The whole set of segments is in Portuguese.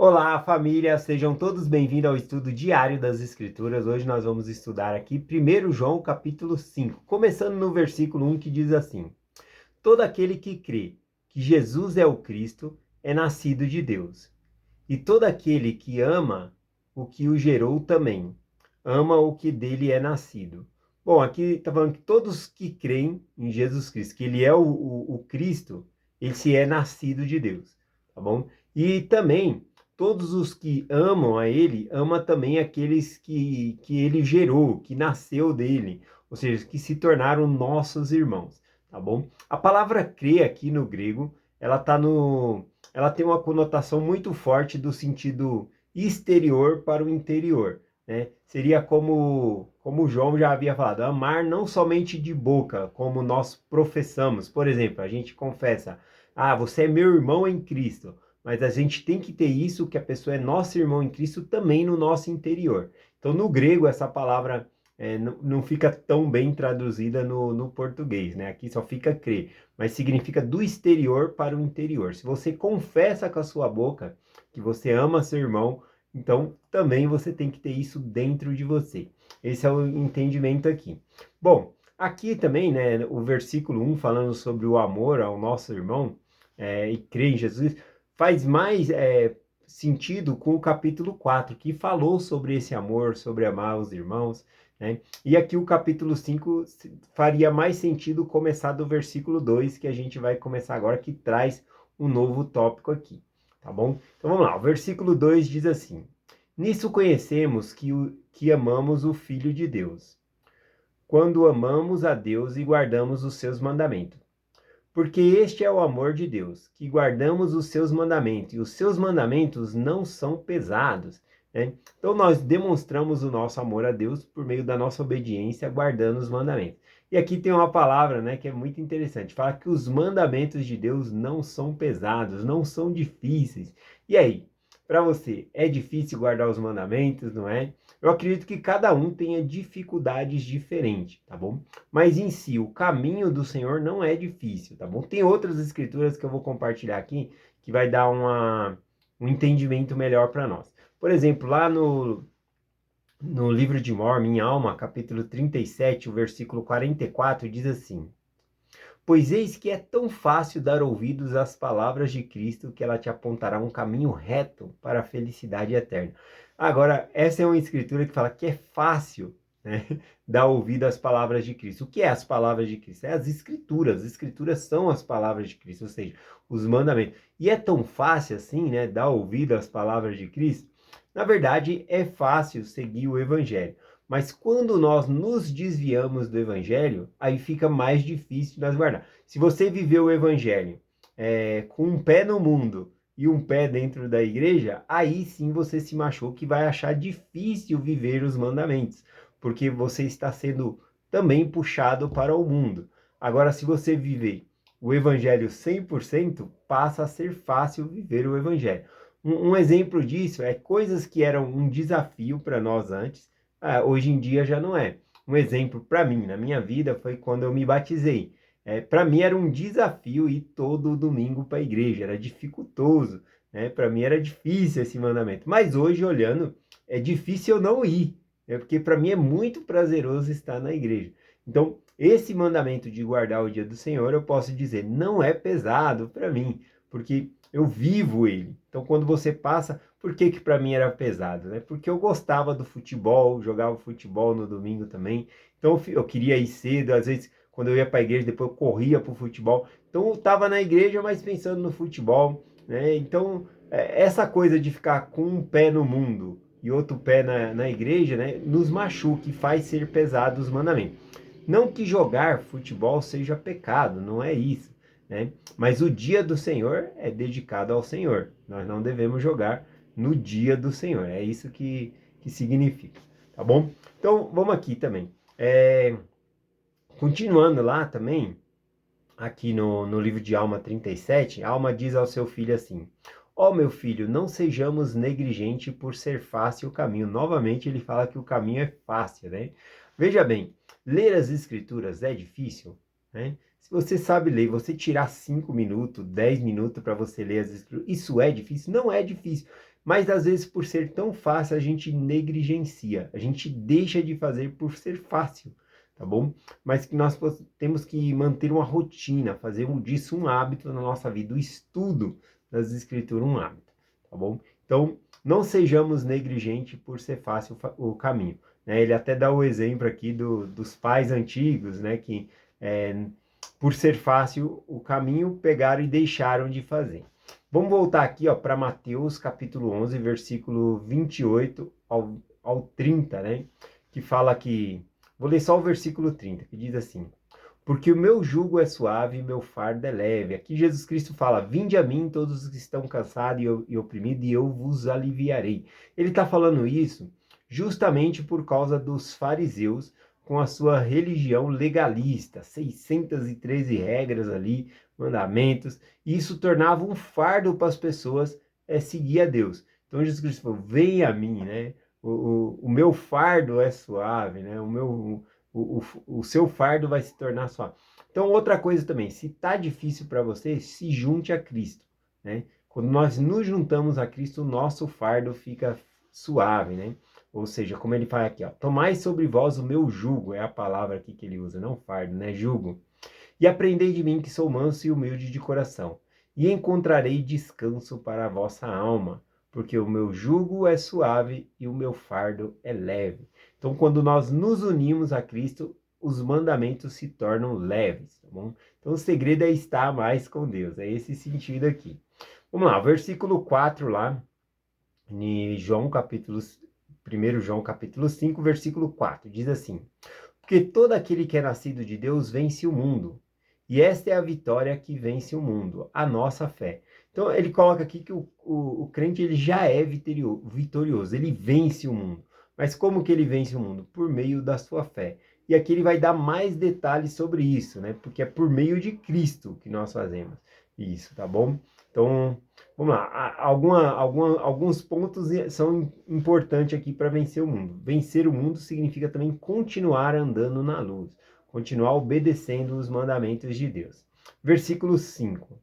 Olá, família! Sejam todos bem-vindos ao estudo diário das Escrituras. Hoje nós vamos estudar aqui 1 João, capítulo 5, começando no versículo 1, que diz assim: Todo aquele que crê que Jesus é o Cristo é nascido de Deus. E todo aquele que ama o que o gerou também, ama o que dele é nascido. Bom, aqui está falando que todos que creem em Jesus Cristo, que ele é o Cristo, esse é nascido de Deus, tá bom? E também, todos os que amam a ele, ama também aqueles que ele gerou, que nasceu dele, ou seja, que se tornaram nossos irmãos, tá bom? A palavra crer aqui no grego, ela tem uma conotação muito forte do sentido exterior para o interior, né? Seria como João já havia falado, amar não somente de boca, como nós professamos. Por exemplo, a gente confessa, você é meu irmão em Cristo, mas a gente tem que ter isso, que a pessoa é nosso irmão em Cristo também no nosso interior. Então, no grego, essa palavra não fica tão bem traduzida no português, né? Aqui só fica crer, mas significa do exterior para o interior. Se você confessa com a sua boca que você ama seu irmão, então também você tem que ter isso dentro de você. Esse é o entendimento aqui. Bom, aqui também, né, o versículo 1 falando sobre o amor ao nosso irmão e crer em Jesus, faz mais sentido com o capítulo 4, que falou sobre esse amor, sobre amar os irmãos, né? E aqui o capítulo 5 faria mais sentido começar do versículo 2, que a gente vai começar agora, que traz um novo tópico aqui, tá bom? Então vamos lá, o versículo 2 diz assim: Nisso conhecemos que amamos o Filho de Deus, quando amamos a Deus e guardamos os seus mandamentos. Porque este é o amor de Deus, que guardamos os seus mandamentos, e os seus mandamentos não são pesados, né? Então nós demonstramos o nosso amor a Deus por meio da nossa obediência, guardando os mandamentos. E aqui tem uma palavra, né, que é muito interessante, fala que os mandamentos de Deus não são pesados, não são difíceis. E aí, para você, é difícil guardar os mandamentos, não é? Eu acredito que cada um tenha dificuldades diferentes, tá bom? Mas em si, o caminho do Senhor não é difícil, tá bom? Tem outras escrituras que eu vou compartilhar aqui que vai dar um entendimento melhor para nós. Por exemplo, lá no livro de Mórmon, em Alma, capítulo 37, o versículo 44, diz assim: Pois eis que é tão fácil dar ouvidos às palavras de Cristo que ela te apontará um caminho reto para a felicidade eterna. Agora, essa é uma escritura que fala que é fácil, né, dar ouvido às palavras de Cristo. O que é as palavras de Cristo? É as escrituras são as palavras de Cristo, ou seja, os mandamentos. E é tão fácil assim, né, dar ouvido às palavras de Cristo? Na verdade, é fácil seguir o evangelho. Mas quando nós nos desviamos do evangelho, aí fica mais difícil nós guardar. Se você viveu o evangelho com um pé no mundo e um pé dentro da igreja, aí sim você se machucou, que vai achar difícil viver os mandamentos, porque você está sendo também puxado para o mundo. Agora, se você viver o evangelho 100%, passa a ser fácil viver o evangelho. Um exemplo disso é coisas que eram um desafio para nós antes, hoje em dia já não é. Um exemplo para mim, na minha vida, foi quando eu me batizei. Para mim era um desafio ir todo domingo para a igreja, era dificultoso, né? Para mim era difícil esse mandamento. Mas hoje, olhando, é difícil eu não ir, porque para mim é muito prazeroso estar na igreja. Então, esse mandamento de guardar o dia do Senhor, eu posso dizer, não é pesado para mim, porque eu vivo ele. Então, quando você passa, por que que para mim era pesado, né? Porque eu gostava do futebol, jogava futebol no domingo também. Então, eu queria ir cedo, às vezes, quando eu ia para a igreja, depois eu corria para o futebol. Então, eu estava na igreja, mas pensando no futebol, né? Então, essa coisa de ficar com um pé no mundo e outro pé na igreja, né? Nos machuca e faz ser pesado os mandamentos. Não que jogar futebol seja pecado, não é isso, né? Mas o dia do Senhor é dedicado ao Senhor. Nós não devemos jogar no dia do Senhor. É isso que significa, tá bom? Então, vamos aqui também. Continuando lá também, aqui no livro de Alma 37, Alma diz ao seu filho assim: Ó meu filho, não sejamos negligentes por ser fácil o caminho. Novamente ele fala que o caminho é fácil, né? Veja bem, ler as escrituras é difícil, né? Se você sabe ler, você tirar 5 minutos, 10 minutos para você ler as escrituras, isso é difícil? Não é difícil. Mas às vezes por ser tão fácil a gente negligencia, a gente deixa de fazer por ser fácil, tá bom? Mas que nós temos que manter uma rotina, fazer disso um hábito na nossa vida, o estudo das escrituras um hábito, tá bom? Então, não sejamos negligentes por ser fácil o caminho, né? Ele até dá o exemplo aqui dos pais antigos, né? Que por ser fácil o caminho, pegaram e deixaram de fazer. Vamos voltar aqui para Mateus capítulo 11, versículo 28 ao 30, né? Que fala que... Vou ler só o versículo 30, que diz assim: porque o meu jugo é suave e meu fardo é leve. Aqui Jesus Cristo fala: vinde a mim todos os que estão cansados e oprimidos, e eu vos aliviarei. Ele está falando isso justamente por causa dos fariseus, com a sua religião legalista, 613 regras ali, mandamentos, e isso tornava um fardo para as pessoas seguir a Deus. Então Jesus Cristo falou: vem a mim, né? O meu fardo é suave, né? O seu fardo vai se tornar suave. Então, outra coisa também, se tá difícil para você, se junte a Cristo, né? Quando nós nos juntamos a Cristo, o nosso fardo fica suave, né? Ou seja, como ele fala aqui, ó, tomai sobre vós o meu jugo, é a palavra aqui que ele usa, não fardo, né? Jugo. E aprendei de mim que sou manso e humilde de coração, e encontrarei descanso para a vossa alma, porque o meu jugo é suave e o meu fardo é leve. Então, quando nós nos unimos a Cristo, os mandamentos se tornam leves, tá bom? Então, o segredo é estar mais com Deus, é esse sentido aqui. Vamos lá, versículo 4 lá, em João capítulo, 1 João capítulo 5, versículo 4, diz assim: porque todo aquele que é nascido de Deus vence o mundo. E esta é a vitória que vence o mundo, a nossa fé. Então ele coloca aqui que o crente ele já é vitorioso, ele vence o mundo. Mas como que ele vence o mundo? Por meio da sua fé. E aqui ele vai dar mais detalhes sobre isso, né? Porque é por meio de Cristo que nós fazemos isso, tá bom? Então, vamos lá. Alguns pontos são importantes aqui para vencer o mundo. Vencer o mundo significa também continuar andando na luz, continuar obedecendo os mandamentos de Deus. Versículo 5.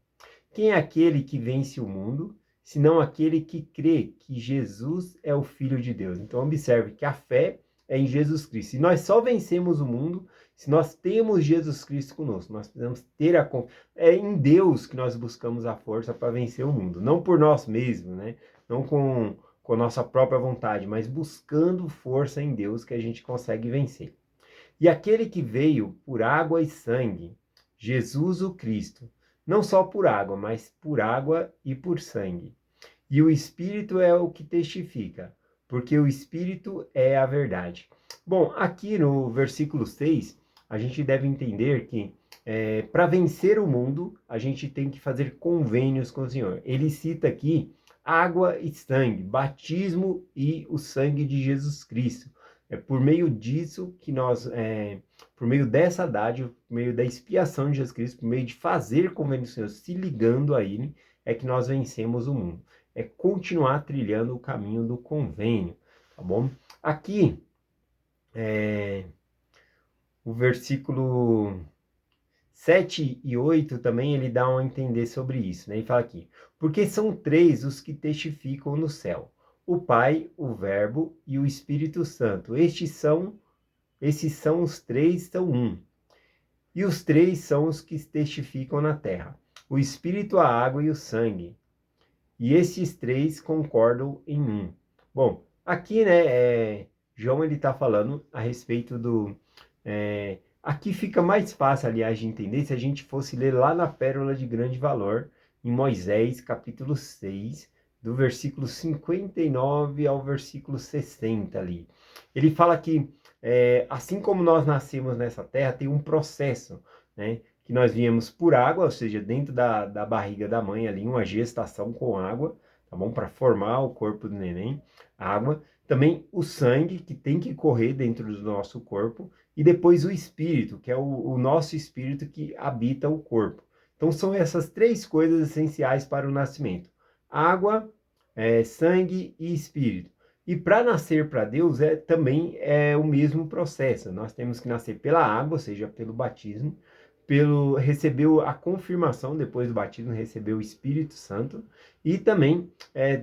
Quem é aquele que vence o mundo, senão aquele que crê que Jesus é o Filho de Deus? Então, observe que a fé é em Jesus Cristo. E nós só vencemos o mundo se nós temos Jesus Cristo conosco. Nós precisamos ter é em Deus que nós buscamos a força para vencer o mundo. Não por nós mesmos, né? Não com a nossa própria vontade, mas buscando força em Deus que a gente consegue vencer. E aquele que veio por água e sangue, Jesus o Cristo, não só por água, mas por água e por sangue. E o Espírito é o que testifica, porque o Espírito é a verdade. Bom, aqui no versículo 6, a gente deve entender que para vencer o mundo, a gente tem que fazer convênios com o Senhor. Ele cita aqui água e sangue, batismo e o sangue de Jesus Cristo. É por meio disso que nós, por meio dessa dádiva, por meio da expiação de Jesus Cristo, por meio de fazer convênio com o Senhor, se ligando a Ele, é que nós vencemos o mundo. É continuar trilhando o caminho do convênio, tá bom? Aqui, o versículo 7 e 8 também ele dá a entender sobre isso, né? Ele fala aqui: porque são três os que testificam no céu: o Pai, o Verbo e o Espírito Santo. Esses são os três, são um. E os três são os que testificam na terra: o Espírito, a água e o sangue. E esses três concordam em um. Bom, aqui, né, João ele está falando a respeito do... aqui fica mais fácil, aliás, de entender se a gente fosse ler lá na Pérola de Grande Valor, em Moisés, capítulo 6, do versículo 59 ao versículo 60 ali. Ele fala que, assim como nós nascemos nessa terra, tem um processo, né? Que nós viemos por água, ou seja, dentro da barriga da mãe ali, uma gestação com água, tá bom? Para formar o corpo do neném, água. Também o sangue, que tem que correr dentro do nosso corpo. E depois o espírito, que é o nosso espírito que habita o corpo. Então são essas três coisas essenciais para o nascimento: água, sangue e espírito. E para nascer para Deus também é o mesmo processo. Nós temos que nascer pela água, ou seja, pelo batismo, recebeu a confirmação depois do batismo, recebeu o Espírito Santo, e também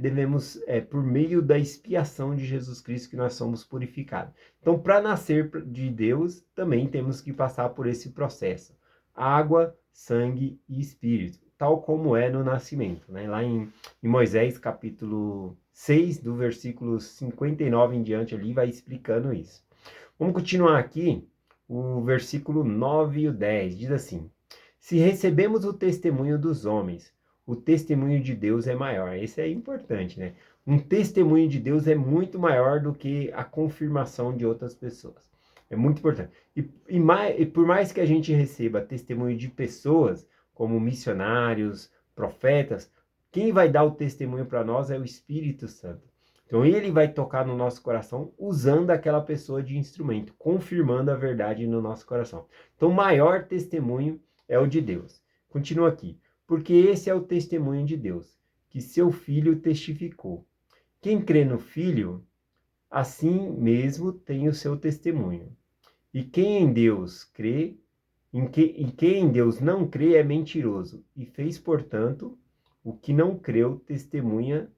devemos, por meio da expiação de Jesus Cristo, que nós somos purificados. Então, para nascer de Deus, também temos que passar por esse processo: água, sangue e Espírito, tal como é no nascimento, né? Lá em Moisés, capítulo 6, do versículo 59 em diante, ali vai explicando isso. Vamos continuar aqui. O versículo 9 e o 10 diz assim: se recebemos o testemunho dos homens, o testemunho de Deus é maior. Esse é importante, né? Um testemunho de Deus é muito maior do que a confirmação de outras pessoas. É muito importante. E por mais que a gente receba testemunho de pessoas, como missionários, profetas, quem vai dar o testemunho para nós é o Espírito Santo. Então ele vai tocar no nosso coração usando aquela pessoa de instrumento, confirmando a verdade no nosso coração. Então o maior testemunho é o de Deus. Continua aqui. Porque esse é o testemunho de Deus, que seu Filho testificou. Quem crê no Filho, assim mesmo tem o seu testemunho. E quem em Deus crê, quem em Deus não crê é mentiroso, e fez, portanto, o que não creu testemunha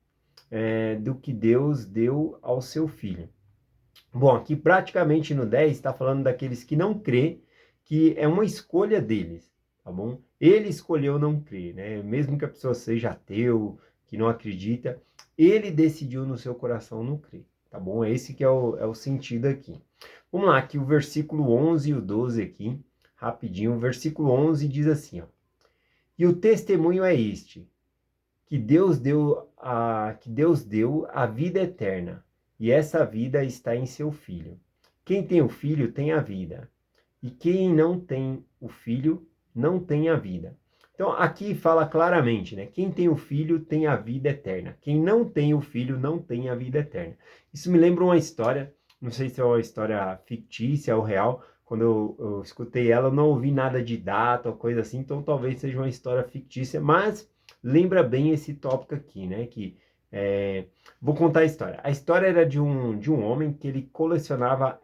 do que Deus deu ao seu Filho. Bom, aqui praticamente no 10 está falando daqueles que não crê, que é uma escolha deles, tá bom? Ele escolheu não crer, né? Mesmo que a pessoa seja ateu, que não acredita, ele decidiu no seu coração não crer, tá bom? Esse que é o sentido aqui. Vamos lá, aqui o versículo 11 e o 12 aqui, rapidinho. O versículo 11 diz assim, ó: e o testemunho é este, que Deus deu a vida eterna, e essa vida está em seu Filho. Quem tem o Filho tem a vida, e quem não tem o Filho não tem a vida. Então aqui fala claramente, né? Quem tem o Filho tem a vida eterna. Quem não tem o Filho não tem a vida eterna. Isso me lembra uma história, não sei se é uma história fictícia ou real. Quando eu escutei ela, eu não ouvi nada de data ou coisa assim, então talvez seja uma história fictícia, mas lembra bem esse tópico aqui, né? Vou contar a história. A história era de um homem que ele colecionava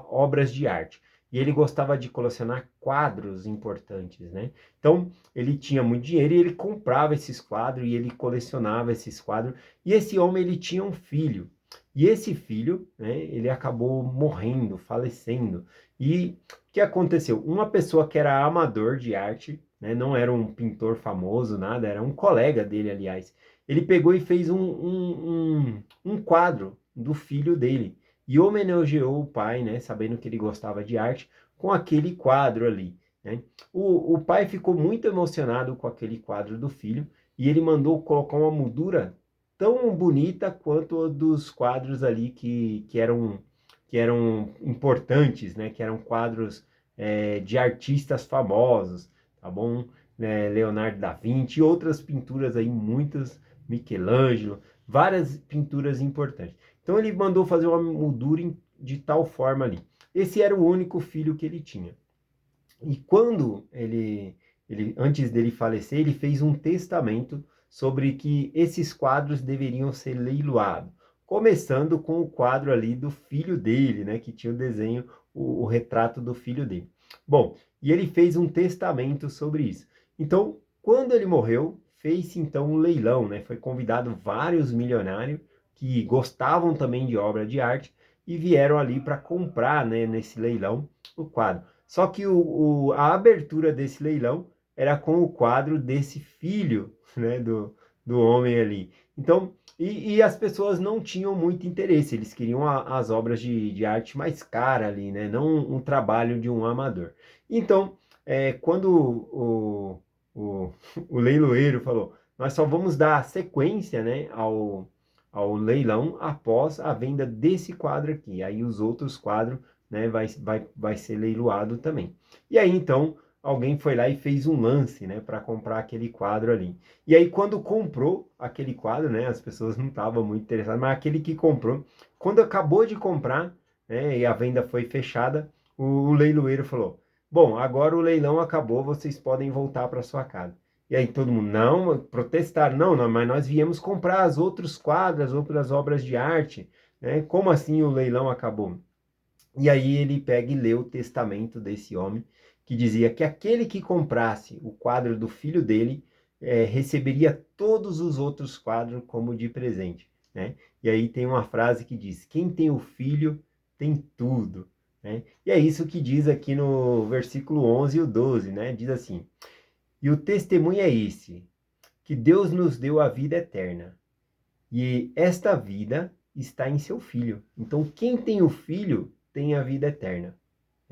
obras de arte. E ele gostava de colecionar quadros importantes, né? Então, ele tinha muito dinheiro e ele comprava esses quadros e ele colecionava esses quadros. E esse homem, ele tinha um filho. E esse filho, né, ele acabou morrendo, falecendo. E o que aconteceu? Uma pessoa que era amador de arte, né, não era um pintor famoso, nada, era um colega dele, aliás. Ele pegou e fez um quadro do filho dele e homenageou o pai, né, sabendo que ele gostava de arte, com aquele quadro ali, né? O pai ficou muito emocionado com aquele quadro do filho e ele mandou colocar uma moldura tão bonita quanto a dos quadros ali que eram importantes, né? Que eram quadros de artistas famosos, tá bom? Leonardo da Vinci e outras pinturas aí, muitas, Michelangelo, várias pinturas importantes. Então ele mandou fazer uma moldura de tal forma ali. Esse era o único filho que ele tinha. E quando antes dele falecer, ele fez um testamento sobre que esses quadros deveriam ser leiloados. Começando com o quadro ali do filho dele, né? Que tinha o desenho, o retrato do filho dele. Bom, e ele fez um testamento sobre isso. Então, quando ele morreu, fez-se então um leilão, né? Foi convidado vários milionários que gostavam também de obra de arte e vieram ali para comprar, né, nesse leilão o quadro. Só que a abertura desse leilão era com o quadro desse filho, né, do homem ali. Então, e as pessoas não tinham muito interesse, eles queriam as obras de arte mais caras ali, né, não um trabalho de um amador. Então, quando o leiloeiro falou, nós só vamos dar sequência, né, ao leilão após a venda desse quadro aqui. Aí os outros quadros, né, vai ser leiloado também. E aí, então, alguém foi lá e fez um lance, né, para comprar aquele quadro ali. E aí, quando comprou aquele quadro, né, as pessoas não estavam muito interessadas, mas aquele que comprou, quando acabou de comprar, né, e a venda foi fechada, o leiloeiro falou, bom, agora o leilão acabou, vocês podem voltar para sua casa. E aí todo mundo, não, protestaram, não, mas nós viemos comprar as outros quadros, as outras obras de arte, né? Como assim o leilão acabou? E aí ele pega e lê o testamento desse homem, que dizia que aquele que comprasse o quadro do filho dele receberia todos os outros quadros como de presente, né? E aí tem uma frase que diz: quem tem o filho tem tudo, né? E é isso que diz aqui no versículo 11 e o 12, né? Diz assim: e o testemunho é esse, que Deus nos deu a vida eterna, e esta vida está em seu Filho. Então, quem tem o Filho tem a vida eterna.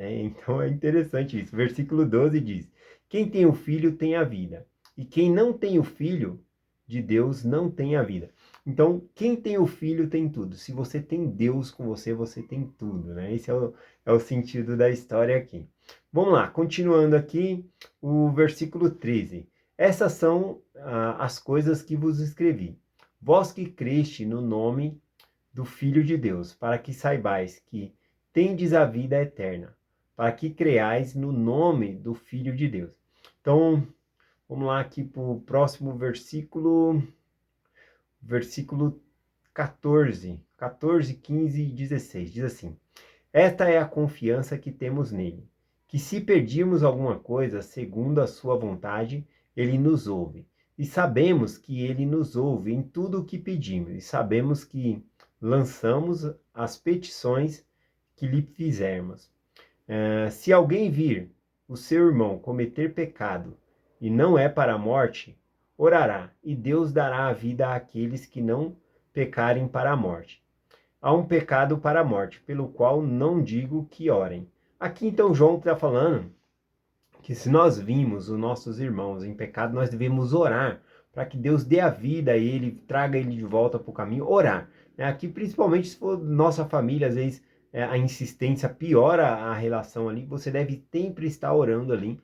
Então, é interessante isso. Versículo 12 diz: quem tem o Filho tem a vida, e quem não tem o Filho de Deus não tem a vida. Então, quem tem o Filho tem tudo. Se você tem Deus com você, você tem tudo, né? Esse é o sentido da história aqui. Vamos lá, continuando aqui, o versículo 13. Essas são as coisas que vos escrevi. Vós que creste no nome do Filho de Deus, para que saibais que tendes a vida eterna, para que creais no nome do Filho de Deus. Então, vamos lá aqui para o próximo versículo, versículo 14, 15 e 16, diz assim: esta é a confiança que temos nele, que se pedirmos alguma coisa segundo a sua vontade, ele nos ouve. E sabemos que ele nos ouve em tudo o que pedimos, e sabemos que lançamos as petições que lhe fizermos. Se alguém vir o seu irmão cometer pecado e não é para a morte, orará, e Deus dará a vida àqueles que não pecarem para a morte. Há um pecado para a morte, pelo qual não digo que orem. Aqui então João está falando que se nós vimos os nossos irmãos em pecado, nós devemos orar para que Deus dê a vida a ele, traga ele de volta para o caminho, orar. Aqui principalmente se for nossa família, às vezes a insistência piora a relação ali, você deve sempre estar orando ali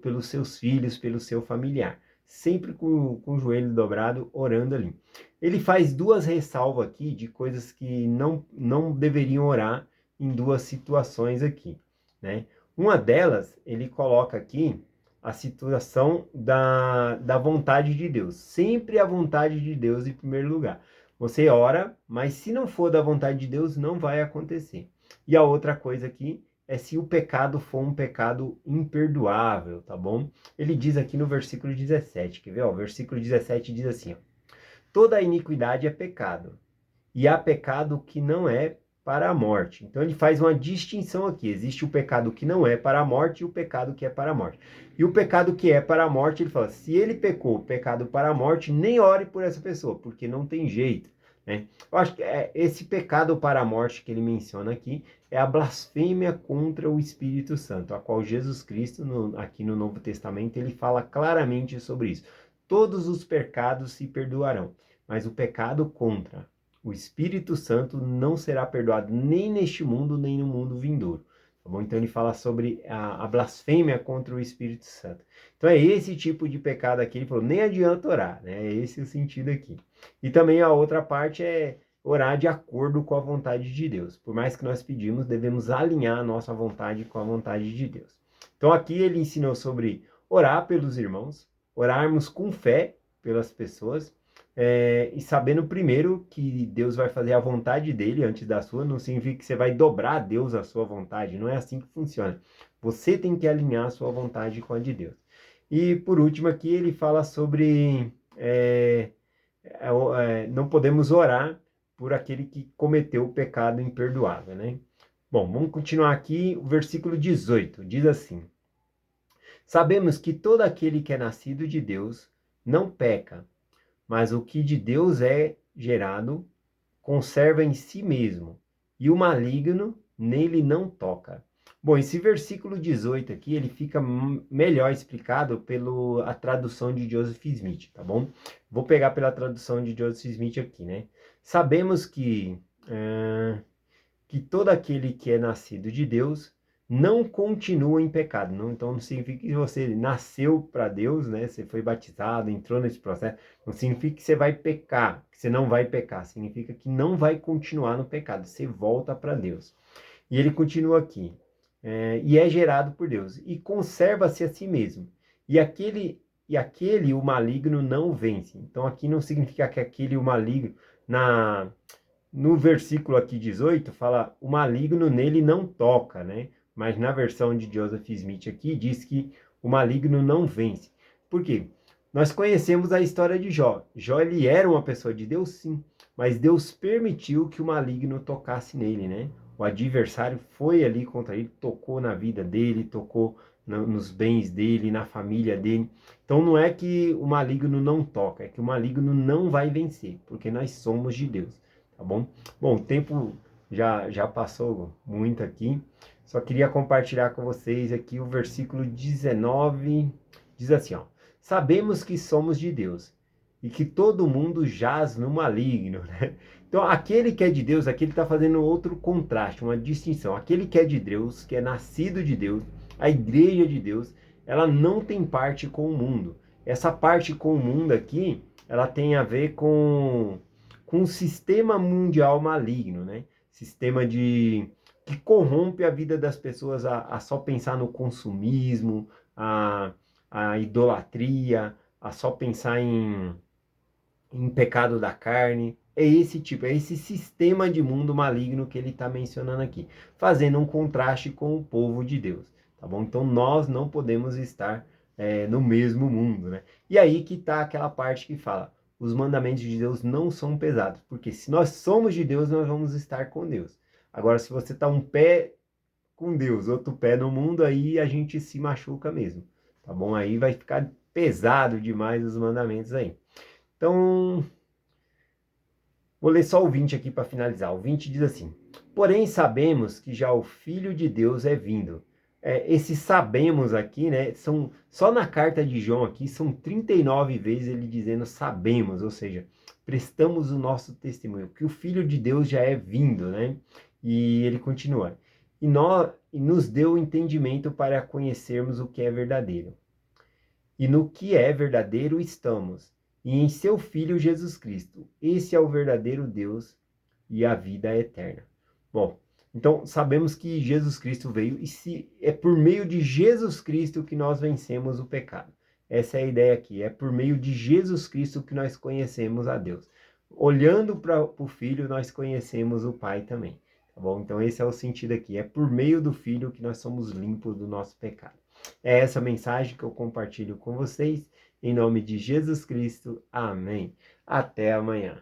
pelos seus filhos, pelo seu familiar. Sempre com o joelho dobrado, orando ali. Ele faz duas ressalvas aqui de coisas que não deveriam orar em duas situações aqui, né? Uma delas, ele coloca aqui a situação da vontade de Deus. Sempre a vontade de Deus em primeiro lugar. Você ora, mas se não for da vontade de Deus, não vai acontecer. E a outra coisa aqui é se o pecado for um pecado imperdoável, tá bom? Ele diz aqui no versículo 17, quer ver? O versículo 17 diz assim, ó: toda iniquidade é pecado, e há pecado que não é para a morte. Então ele faz uma distinção aqui. Existe o pecado que não é para a morte e o pecado que é para a morte. E o pecado que é para a morte, ele fala, se ele pecou pecado para a morte, nem ore por essa pessoa, porque não tem jeito, né? Eu acho que esse pecado para a morte que ele menciona aqui é a blasfêmia contra o Espírito Santo, a qual Jesus Cristo, aqui no Novo Testamento, ele fala claramente sobre isso. Todos os pecados se perdoarão, mas o pecado contra o Espírito Santo não será perdoado nem neste mundo, nem no mundo vindouro. Tá bom? Então ele fala sobre a blasfêmia contra o Espírito Santo. Então é esse tipo de pecado aqui. Ele falou, nem adianta orar, né? É esse o sentido aqui. E também a outra parte é orar de acordo com a vontade de Deus. Por mais que nós pedimos, devemos alinhar a nossa vontade com a vontade de Deus. Então aqui ele ensinou sobre orar pelos irmãos, orarmos com fé pelas pessoas, e sabendo primeiro que Deus vai fazer a vontade dele antes da sua, não significa que você vai dobrar a Deus a sua vontade, não é assim que funciona. Você tem que alinhar a sua vontade com a de Deus. E por último aqui ele fala sobre não podemos orar por aquele que cometeu o pecado imperdoável, né? Bom, vamos continuar aqui, o versículo 18, diz assim: sabemos que todo aquele que é nascido de Deus não peca, mas o que de Deus é gerado conserva em si mesmo, e o maligno nele não toca. Bom, esse versículo 18 aqui, ele fica melhor explicado pela tradução de Joseph Smith, tá bom? Vou pegar pela tradução de Joseph Smith aqui, né? Sabemos que todo aquele que é nascido de Deus não continua em pecado. Não, então não significa que você nasceu para Deus, né? Você foi batizado, entrou nesse processo. Não significa que você vai pecar, que você não vai pecar. Significa que não vai continuar no pecado. Você volta para Deus. E ele continua aqui. E é gerado por Deus. E conserva-se a si mesmo. E aquele o maligno não vence. Então aqui não significa que aquele o maligno no versículo aqui 18, fala, o maligno nele não toca, né? mas na versão de Joseph Smith aqui diz que o maligno não vence. Por quê? Nós conhecemos a história de Jó. Jó, ele era uma pessoa de Deus, sim, mas Deus permitiu que o maligno tocasse nele, né? O adversário foi ali contra ele, tocou na vida dele, tocou nos bens dele, na família dele. Então não é que o maligno não toca, é que o maligno não vai vencer, porque nós somos de Deus, tá bom? Bom, o tempo já passou muito aqui. Só queria compartilhar com vocês aqui o versículo 19, diz assim, ó: sabemos que somos de Deus e que todo mundo jaz no maligno, né? Então, aquele que é de Deus, aqui ele está fazendo outro contraste, uma distinção. Aquele que é de Deus, que é nascido de Deus, a igreja de Deus, ela não tem parte com o mundo. Essa parte com o mundo aqui, ela tem a ver com o sistema mundial maligno, né? Sistema que corrompe a vida das pessoas a só pensar no consumismo, a idolatria, a só pensar em pecado da carne. É esse sistema de mundo maligno que ele está mencionando aqui, fazendo um contraste com o povo de Deus, tá bom? Então nós não podemos estar no mesmo mundo, né? E aí que está aquela parte que fala, os mandamentos de Deus não são pesados, porque se nós somos de Deus, nós vamos estar com Deus. Agora, se você está um pé com Deus, outro pé no mundo, aí a gente se machuca mesmo, tá bom? Aí vai ficar pesado demais os mandamentos aí. Então, vou ler só o 20 aqui para finalizar. O 20 diz assim: porém sabemos que já o Filho de Deus é vindo. Esse sabemos aqui, né, só na carta de João aqui, são 39 vezes ele dizendo sabemos, ou seja, prestamos o nosso testemunho, que o Filho de Deus já é vindo, né? E ele continua: e nos deu entendimento para conhecermos o que é verdadeiro. E no que é verdadeiro estamos, e em seu Filho Jesus Cristo. Esse é o verdadeiro Deus e a vida eterna. Bom, então sabemos que Jesus Cristo veio, e se é por meio de Jesus Cristo que nós vencemos o pecado. Essa é a ideia aqui, é por meio de Jesus Cristo que nós conhecemos a Deus. Olhando para o Filho, nós conhecemos o Pai também. Tá bom? Então esse é o sentido aqui, é por meio do Filho que nós somos limpos do nosso pecado. É essa mensagem que eu compartilho com vocês. Em nome de Jesus Cristo. Amém. Até amanhã.